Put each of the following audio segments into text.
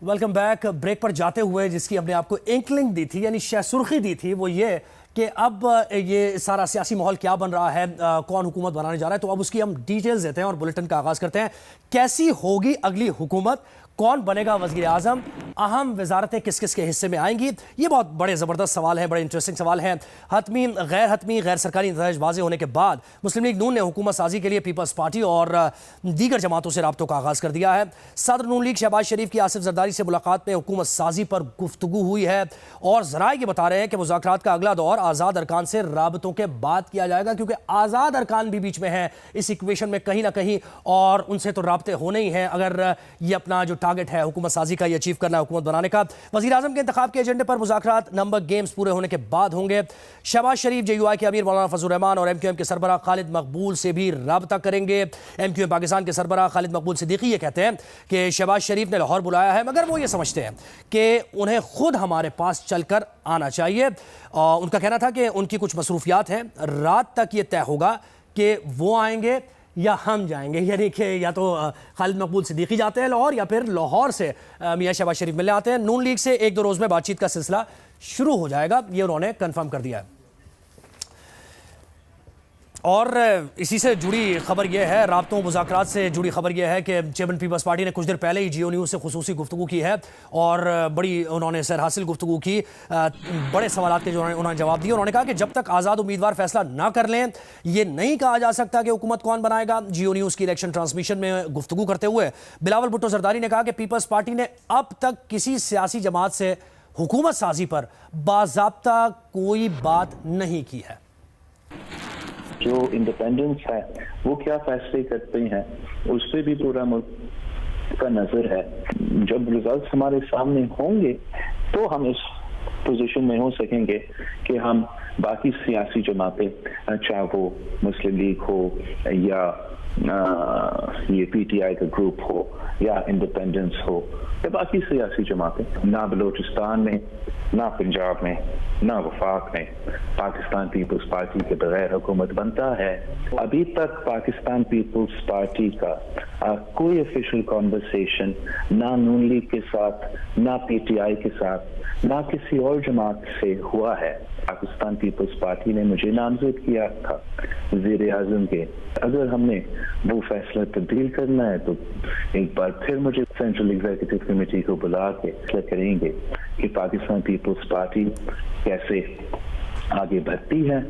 Welcome back. Break पर जाते हुए जिसकी हमने आपको इंकलिंग दी थी, यानी सुर्खी दी थी, वो ये कि अब ये सारा सियासी माहौल क्या बन रहा है, कौन हुकूमत बनाने जा रहा है। तो अब उसकी हम डिटेल्स देते हैं और बुलेटिन का आगाज करते हैं। कैसी होगी अगली हुकूमत, कौन बनेगा वजीर आजम, अहम वजारतें किस किस के हिस्से में आएंगी, ये बहुत बड़े ज़बरदस्त सवाल है, बड़े इंटरेस्टिंग सवाल हैं। हतमी गैर सरकारी नताइज वाज़े होने के बाद मुस्लिम लीग नून ने हुकूमत साजी के लिए पीपल्स पार्टी और दीगर जमातों से राब्तों का आगाज़ कर दिया है। सदर नून लीग शहबाज शरीफ की आसिफ जरदारी से मुलाकात में हुकूमत साजी पर गुफ्तगू हुई है और ज़राए ये बता रहे हैं कि मुज़ाकरात का अगला दौर आज़ाद अरकान से राबतों के बाद किया जाएगा, क्योंकि आज़ाद अरकान भी बीच में है इस इक्वेशन में कहीं ना कहीं, और उनसे तो राब्ते होने ही हैं अगर ये अपना जो टारगेट है हुकूमत साजी का ये अचीव करना है, हुकूमत बनाने का। वज़ीर आज़म के इंतखाब के एजेंडे पर मुज़ाकरात नंबर गेम्स पूरे होने के बाद होंगे। शहबाज शरीफ JUI के अमीर मौलाना फजल रहमान और MQM के सरबराह खालिद मकबूल से भी राब्ता करेंगे। MQM पाकिस्तान के सरबराह खालिद मकबूल सिद्दीकी ये कहते हैं कि शहबाज शरीफ ने लाहौर बुलाया है, मगर वो ये समझते हैं कि उन्हें खुद हमारे पास चलकर आना चाहिए। उनका कहना था कि उनकी कुछ मसरूफियात हैं, रात तक ये तय होगा कि वो आएंगे या हम जाएंगे, यानी कि या तो खालिद मकबूल सिद्दीकी जाते हैं लाहौर या फिर लाहौर से मियां शहबाज शरीफ मिलने आते हैं। नून लीग से 1-2 रोज़ में बातचीत का सिलसिला शुरू हो जाएगा, ये उन्होंने कंफर्म कर दिया है। और इसी से जुड़ी खबर यह है, राब्तों मुज़ाकरात से जुड़ी खबर यह है कि चेयरमैन पीपल्स पार्टी ने कुछ देर पहले ही जियो न्यूज़ से खुसूसी गुफ्तगू की है और बड़ी उन्होंने सर हासिल गुफ्तगू की, बड़े सवालात के जो उन्होंने जवाब दिए। उन्होंने कहा कि जब तक आज़ाद उम्मीदवार फैसला ना कर लें ये नहीं कहा जा सकता कि हुकूमत कौन बनाएगा। जियो न्यूज़ की इलेक्शन ट्रांसमिशन में गुफ्तगू करते हुए बिलावल भुट्टो जरदारी ने कहा कि पीपल्स पार्टी ने अब तक किसी सियासी जमात से हुकूमत साजी पर बाज़ाब्ता कोई बात नहीं की है। जो इंडिपेंडेंस है वो क्या फैसले करते हैं उस पर भी पूरा मुल्क का नजर है। जब रिजल्ट हमारे सामने होंगे तो हम इस पोजीशन में हो सकेंगे कि हम बाकी सियासी जमातें, चाहे वो मुस्लिम लीग हो या ये PTI का ग्रुप हो या इंडिपेंडेंस हो या बाकी सियासी जमातें, ना बलोचिस्तान में, ना पंजाब में, ना वफाक में पाकिस्तान पीपल्स पार्टी के बगैर हुकूमत बनता है। अभी तक पाकिस्तान पीपल्स पार्टी का कोई ऑफिशियल कॉन्वर्सेशन ना नून लीग के साथ, ना PTI के साथ, ना किसी और जमात से हुआ है। पाकिस्तान पीपल्स पार्टी ने मुझे नामजद किया था वज़ीर आज़म के। अगर हमने वो फैसला तब्दील करना है तो एक बार फिर मुझे सेंट्रल एग्जीक्यूटिव कमेटी को बुला के फैसला करेंगे कि पाकिस्तान पीपल्स पार्टी कैसे आगे बढ़ती है।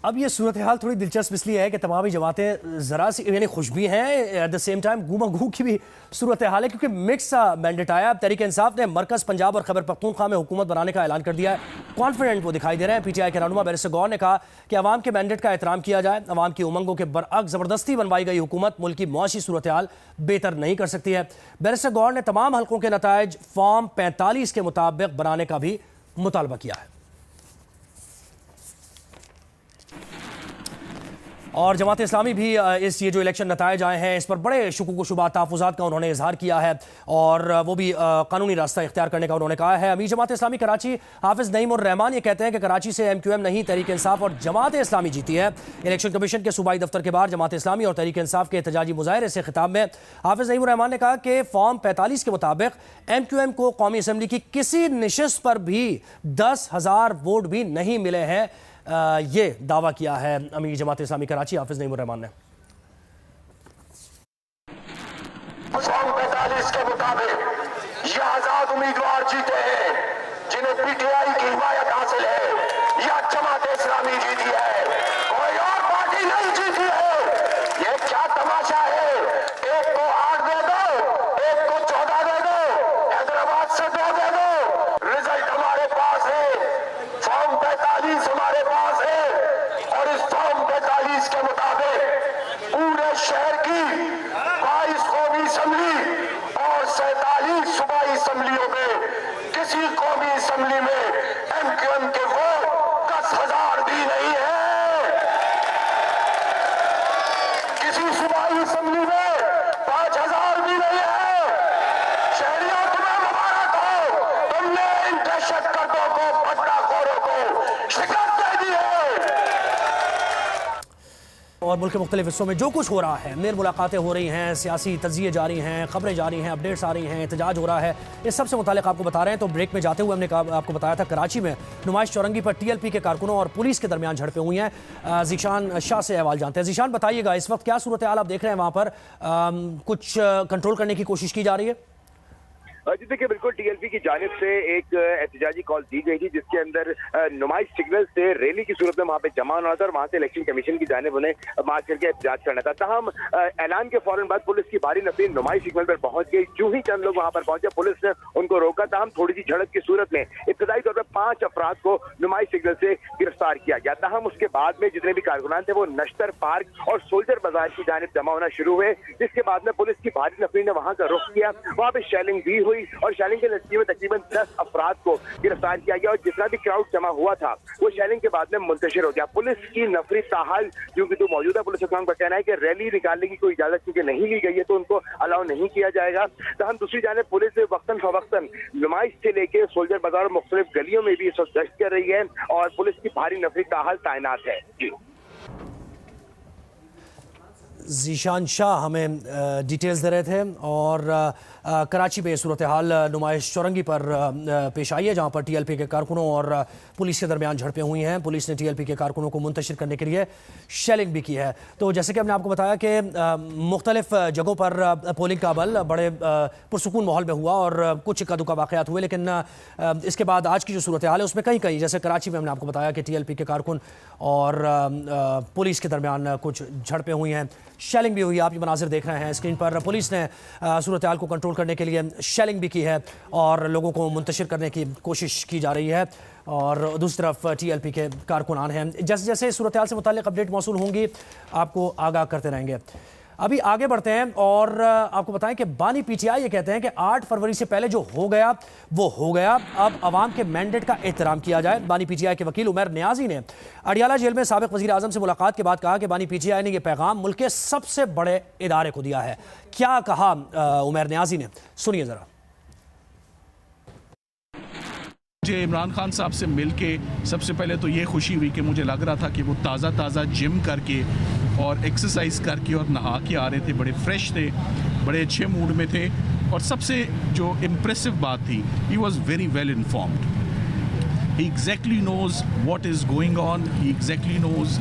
अब ये सूरत हाल थोड़ी दिलचस्प इसलिए है कि तमाम जमातें ज़रा सी यानी खुश भी हैं, एट द सेम टाइम गुमा गू की भी सूरत हाल है, क्योंकि मिक्स सा मैंडेट आया। तहरीक इंसाफ ने मरकज़ पंजाब और खैबर पख्तूनख्वा में हुकूमत बनाने का ऐलान कर दिया है। कॉन्फिडेंट वो दिखाई दे रहे हैं। PTI के रहनुमा बैरिस्टर गौर ने कहा कि अवाम के मैंडेट का एहतराम किया जाए। अवाम की उमंगों के बरअक्स ज़बरदस्ती बनवाई गई हुकूमत मुल्क की मुआशी सूरत हाल बेहतर नहीं कर सकती है। बैरिस्टर गौर ने तमाम हल्कों के नताइज फॉर्म 45 के मुताबिक बनाने का भी मुतालबा किया है। और जमात इस्लामी भी इस ये जो इलेक्शन नताइज आए हैं इस पर बड़े शुकूक व शुबात तहफ़्फ़ुज़ात का उन्होंने इजहार किया है और वो भी कानूनी रास्ता इख्तियार करने का उन्होंने कहा है। अमीर जमात इस्लामी कराची हाफिज़ नईम उर रहमान ये कहते हैं कि कराची से MQM नहीं तहरीक इंसाफ और जमात इस्लामी जीती है। इलेक्शन कमीशन के सूबाई दफ्तर के बाहर जमात इस्लामी और तहरीक इंसाफ के एहतजाजी मुजाहरे से खिताब में हाफिज़ नईम उर रहमान ने कहा कि फॉर्म 45 के मुताबिक MQM को कौमी असम्बली की किसी नशिस्त पर भी 10,000 वोट भी नहीं मिले हैं। ये दावा किया है अमीर जमात इस्लामी कराची हाफिज़ नईम उर रहमान ने। फॉर्म 45 के मुताबिक ये आजाद उम्मीदवार जीते हैं जिन्हें PTI की हिमायत हासिल है या जमात इस्लामी जीती है, कोई और पार्टी नहीं जीती है। ये क्या तमाशा है? एक को 8 दे दो, एक को 14 दे दो, हैदराबाद से 2 दे दो। रिजल्ट हमारे पास है, फॉर्म 45 हमारे पास है और इस फॉर्म 45 के मुताबिक पूरे शहर की 22 कौमी असम्बली और 47 सूबाई असम्बलियों में किसी कौमी असम्बली में MQM के वोट 10,000 भी नहीं है। किसी सूबाई असम्बली में 5,000 भी नहीं है। शहरियों तुम्हें मुबारक हो, तुमने इन दहशतगर्दों को, बदलाखोरों को शिकस्त दे दी है। और मुल्क के मुख्तलिफ हिस्सों में जो कुछ हो रहा है, मेल मुलाकातें हो रही हैं, सियासी तज्जिए जारी हैं, खबरें जारी हैं, अपडेट्स आ रही हैं, एहतजाज हो रहा है, इस सब से मुतालिक आपको बता रहे हैं। तो ब्रेक में जाते हुए हमने आपको बताया था कराची में नुमाइश चौरंगी पर TLP के कारकुनों और पुलिस के दरमियान झड़पें हुई हैं। जीशान शाह से अहवाल जानते हैं। जीशान, बताइएगा इस वक्त क्या सूरत हाल आप देख रहे हैं वहाँ पर? कुछ कंट्रोल करने की कोशिश की जा रही है? जी देखिए, बिल्कुल TLP की जानिब से एक एहतजाजी कॉल दी गई थी जिसके अंदर नुमाइश सिग्नल से रैली की सूरत में वहाँ पे जमा होना था और वहाँ से इलेक्शन कमीशन की जानिब उन्हें मार्च करके एहतजाज करना था। तहम ऐलान के फौरन बाद पुलिस की भारी नफरी नुमाइश सिग्नल पर पहुंच गई। जो ही चंद लोग वहाँ पर पहुंचे, पुलिस ने उनको रोका। तहम थोड़ी सी झड़प की सूरत में इब्तदाई तौर पर 5 अफराद को नुमाइश सिग्नल से गिरफ्तार किया गया। तहम उसके बाद में जितने भी कारकुनान थे वो नश्तर पार्क और सोल्जर बाजार की जानिब जमा होना शुरू हुए, जिसके बाद में पुलिस की भारी नफरी ने वहाँ का रुख किया। वहाँ पे शेलिंग भी हुई और शेलिंग के नतीजे में तकरीबन 10 अफराद को गिरफ्तार किया गया और जितना भी क्राउड जमा हुआ था वो शेलिंग के बाद में मुंतशिर हो गया। पुलिस की नफरी ताहाल क्योंकि तो मौजूदा पुलिस अफसरान का कहना है कि रैली निकालने की कोई इजाजत क्योंकि नहीं ली गई है तो उनको अलाउ नहीं किया जाएगा। तो हम दूसरी जानिब पुलिस वक्तन फवक्तन नुमाइश से लेके सोल्जर बाजार और मुख्तलिफ गलियों में भी इस वक्त गश्त कर रही है और पुलिस की भारी नफरी ताहाल तैनात है। जी जीशान शाह हमें डिटेल्स दे रहे थे और कराची में सूरत हाल नुमाइश चौरंगी पर पेश आई है जहां पर TLP के कारकुनों और पुलिस के दरमियान झड़पें हुई हैं। पुलिस ने TLP के कारकुनों को मुंतशिर करने के लिए शेलिंग भी की है। तो जैसे कि हमने आपको बताया कि मुख्तलिफ जगहों पर पोलिंग का अमल बड़े पुरसुकून माहौल में हुआ और कुछ इक्का दुक्का वाक़यात हुए, लेकिन इसके बाद आज की जो सूरत हाल है उसमें कहीं कहीं जैसे कराची में हमने आपको बताया कि TLP के कारकुन और पुलिस के दरमियान कुछ झड़पें हुई हैं, शेलिंग भी हुई। आप ये मनाजिर देख रहे हैं स्क्रीन पर। पुलिस ने सूरत हाल को कंट्रोल करने के लिए शेलिंग भी की है और लोगों को मुंतशिर करने की कोशिश की जा रही है और दूसरी तरफ TLP के कारकुनान हैं। जैसे जैसे सूरत हाल से मुताल्लिक़ अपडेट मौसूल होंगी आपको आगाह करते रहेंगे। अभी आगे बढ़ते हैं और आपको बताएं कि बानी PTI ये कहते हैं कि 8 फरवरी से पहले जो हो गया वो हो गया, अब अवाम के मैंडेट का एहतराम किया जाए। बानी PTI के वकील उमर नियाजी ने अडियाला जेल में साबिक वज़ीर आज़म से मुलाकात के बाद कहा कि बानी PTI ने यह पैगाम मुल्क के सबसे बड़े इदारे को दिया है। क्या कहा उमर नियाजी ने, सुनिए ज़रा। मुझे इमरान खान साहब से मिलके सबसे पहले तो ये खुशी हुई कि मुझे लग रहा था कि वो ताज़ा जिम करके और एक्सरसाइज करके और नहा के आ रहे थे, बड़े फ्रेश थे, बड़े अच्छे मूड में थे। और सबसे जो इम्प्रेसिव बात थी, he was very well informed. He exactly knows what is going on, he exactly knows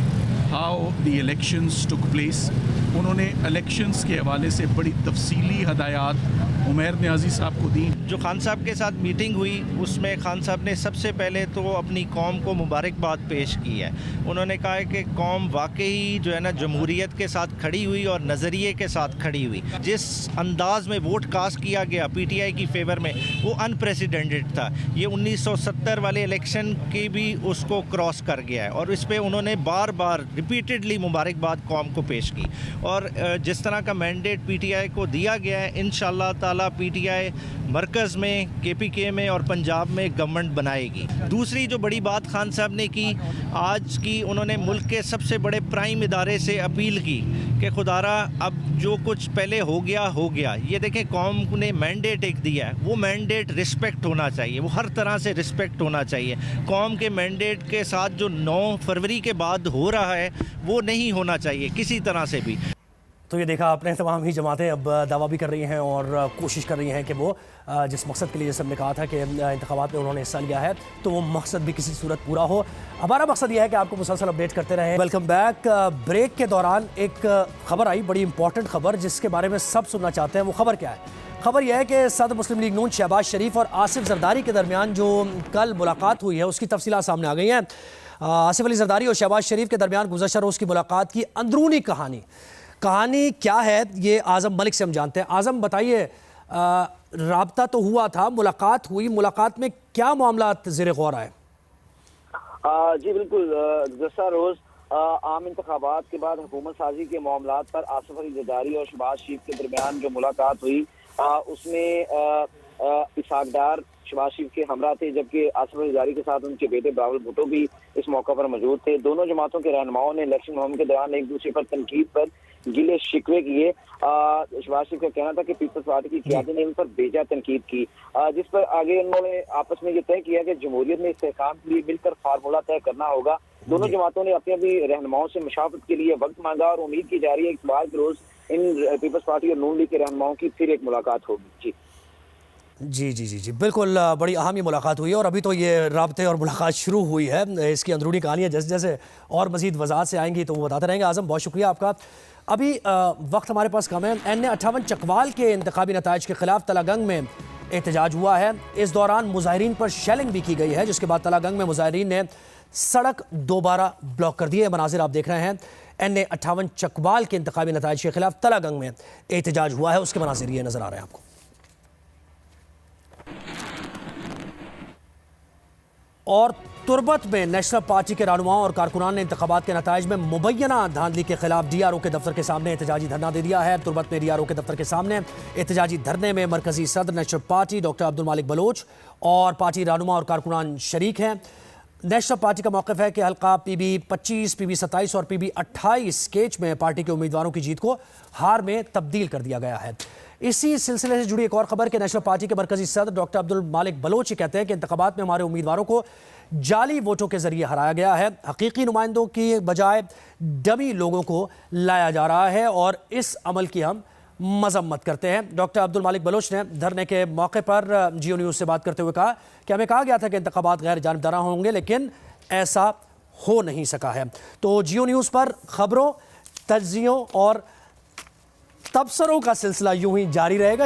how the elections took place. उन्होंने इलेक्शंस के हवाले से बड़ी तफसीली हदायत उमर नियाजी साहब को दी। जो खान साहब के साथ मीटिंग हुई उसमें खान साहब ने सबसे पहले तो अपनी कौम को मुबारकबाद पेश की है। उन्होंने कहा है कि कौम वाकई जो है ना जमहूरियत के साथ खड़ी हुई और नज़रिए के साथ खड़ी हुई। जिस अंदाज में वोट कास्ट किया गया PTI की फेवर में वो अनप्रेसिडेंटेड था। ये 1970 वाले इलेक्शन की भी उसको क्रॉस कर गया है और इस पर उन्होंने बार बार रिपीटेडली मुबारकबाद कौम को पेश की। और जिस तरह का मैंडेट PTI को दिया गया है, इंशाअल्लाह ताला PTI मरकज़ में, KPK में और पंजाब में गवर्नमेंट बनाएगी। दूसरी जो बड़ी बात खान साहब ने की आज की, उन्होंने मुल्क के सबसे बड़े प्राइम इदारे से अपील की कि खुदारा अब जो कुछ पहले हो गया। ये देखें, कौम ने मैंडेट एक दिया है, वो मैंडेट रिस्पेक्ट होना चाहिए, वो हर तरह से रिस्पेक्ट होना चाहिए। कौम के मैंडेट के साथ जो 9 फरवरी के बाद हो रहा है वो नहीं होना चाहिए किसी तरह से भी। तो ये देखा आपने, तमाम ही जमातें अब दावा भी कर रही हैं और कोशिश कर रही हैं कि वो जिस मकसद के लिए जैसे हमने कहा था कि इंतखाबात में उन्होंने हिस्सा लिया है तो वो मकसद भी किसी सूरत पूरा हो। हमारा मकसद ये है कि आपको मुसलसल अपडेट करते रहें। Welcome back. ब्रेक के दौरान एक खबर आई, बड़ी इंपॉर्टेंट खबर जिसके बारे में सब सुनना चाहते हैं। वो खबर क्या है? खबर यह है कि सदर मुस्लिम लीग नून शहबाज शरीफ और आसिफ जरदारी के दरमियान जो कल मुलाकात हुई है उसकी तफसीलात सामने आ गई हैं। आसिफ अली जरदारी और शहबाज शरीफ के दरमियान गुज़श्ता रोज़ की मुलाकात की अंदरूनी कहानी क्या है ये आज़म मलिक से हम जानते हैं। आज़म बताइए, राब्ता तो हुआ था, मुलाकात हुई, मुलाकात में क्या मामलात ज़ेर गौर आए? जी बिल्कुल, गुज़श्ता रोज़ आम इंतखाबात के बाद हुकूमत साजी के मामलात पर आसिफ अली जरदारी और शहबाज शरीफ के दरमियान जो मुलाकात हुई उसमें इसहाक डार शहबाज शरीफ के हमरा थे, जबकि आसिफ अली जरदारी के साथ उनके बेटे बिलावल भुट्टो भी इस मौका पर मौजूद थे। दोनों जमातों के रहनुमाओं ने इलेक्शन मुहिम के दौरान एक दूसरे पर तनकीद पर गिले शिकवे किए। शहबाज शरीफ का कहना था कि पीपल्स पार्टी की क़यादत ने उन पर बेजा तनकीद की, जिस पर आगे उन्होंने आपस में ये तय किया कि जमहूरियत में इस्तेहकाम के लिए मिलकर फार्मूला तय करना होगा। दोनों जमातों ने अपने अपनी रहनुमाओं से मुशावरत के लिए वक्त मांगा और उम्मीद की जा रही है इतवार के रोज इन पीपल्स पार्टी और नून लीग के रहनुमाओं की फिर एक मुलाकात होगी। जी बिल्कुल, बड़ी अहम ये मुलाकात हुई है और अभी तो ये राब्ते और मुलाकात शुरू हुई है। इसकी अंदरूनी कहानियाँ जैसे जैसे और मज़ीद वजाहत से आएंगी तो वो बताते रहेंगे। आज़म, बहुत शुक्रिया आपका। अभी वक्त हमारे पास कम है। NA-58 चकवाल के इंतखाबी नताइज के खिलाफ तलागंग में एहतजाज हुआ है। इस दौरान मुजाहिरीन पर शेलिंग भी की गई है, जिसके बाद तलागंग में मुजाहिरीन ने सड़क दोबारा ब्लॉक कर दी है। मनाजिर आप देख रहे हैं। NA-58 चकवाल के इंतखाबी नताइज के खिलाफ तलागंग में एहतजाज हुआ है, उसके मनाजिर ये नजर आ रहे हैं आपको। और तुर्बत में नेशनल पार्टी के रहनुमाओं और कारकुनान ने इंतखाबात के नताइज में मुबैना धांधली के खिलाफ DRO के दफ्तर के सामने एहतजाजी धरना दे दिया है। तुर्बत में DRO के दफ्तर के सामने एहतजाजी धरने में मरकजी सदर नेशनल पार्टी डॉक्टर अब्दुल मालिक बलोच और पार्टी रहनुमा और कारकुनान शरीक हैं। नेशनल पार्टी का मौक़िफ़ है कि हल्का PB 25, PB 27 और PB 28 केच में पार्टी के उम्मीदवारों की जीत को हार में तब्दील कर दिया गया है। इसी सिलसिले से जुड़ी एक और खबर कि नेशनल पार्टी के मरकजी सदर डॉक्टर अब्दुल मालिक बलोच कहते हैं कि इंतखाबात में हमारे उम्मीदवारों को जाली वोटों के जरिए हराया गया है। हकीकी नुमाइंदों की बजाय डमी लोगों को लाया जा रहा है और इस अमल की हम मजम्मत करते हैं। डॉक्टर अब्दुल मालिक बलोच ने धरने के मौके पर जियो न्यूज़ से बात करते हुए कहा कि हमें कहा गया था कि इंतखाबात गैर जानिबदाराना होंगे, लेकिन ऐसा हो नहीं सका है। तो जियो न्यूज़ पर खबरों, तज्जियों और तबसरों का सिलसिला यूं ही जारी रहेगा।